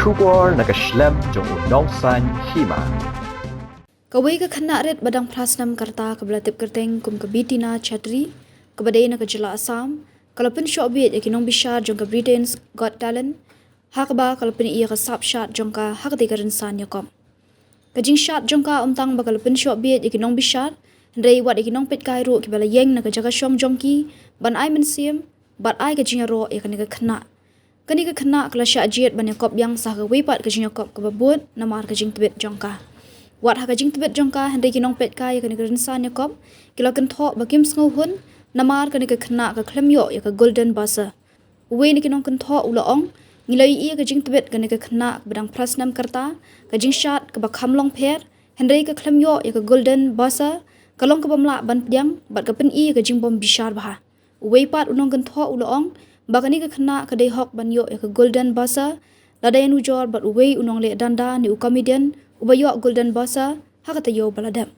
Shubor Naka Snem jong Nong Hima. Kawai ke Khynnah red badang Snem karta kebelatip kerteng kum ke Bitina Chatri kebadai nak Jylla Assam kalau Pynshohbiej Nong Bishar jong ke Britain's Got Talent hakba kalau ia ke sub shot jong ka hak tiga rensan yakom kajing shot jong ka umtang bakal Pynshohbiej Nong Bishar ndai wat Nong pet kai ro kibala yeng nak jaga shom jongki ban ai mensiam bat ai kajing ro ke Khynnah kani ke Khynnah kala sya jiet ban yakop yang sah ke wipat kajing yakop ke babut namar kajing tebet jongka wat ha kajing tebet jongka ndai Nong pet kai ke rensan yakop kila kan thok bakim sngo hun namar kani ke Khynnah ke klem yo ya ke golden basa we ni Nong kan thok ulaong ngilai ia kajing tebet kani ke Khynnah badang Snem karta kajing shat ke bakham long pher hendai ke klem yo ya ke golden basa kalong ke bamla ban piang bat ke pen i kajing bom Bishar bah we pat unong kan thok ulaong bakani ke Khynnah ke dei hok ban yo ya ke golden basa ladayan ujor bat we unong le danda ni ukamedian ubayo golden basa hakata yo baladam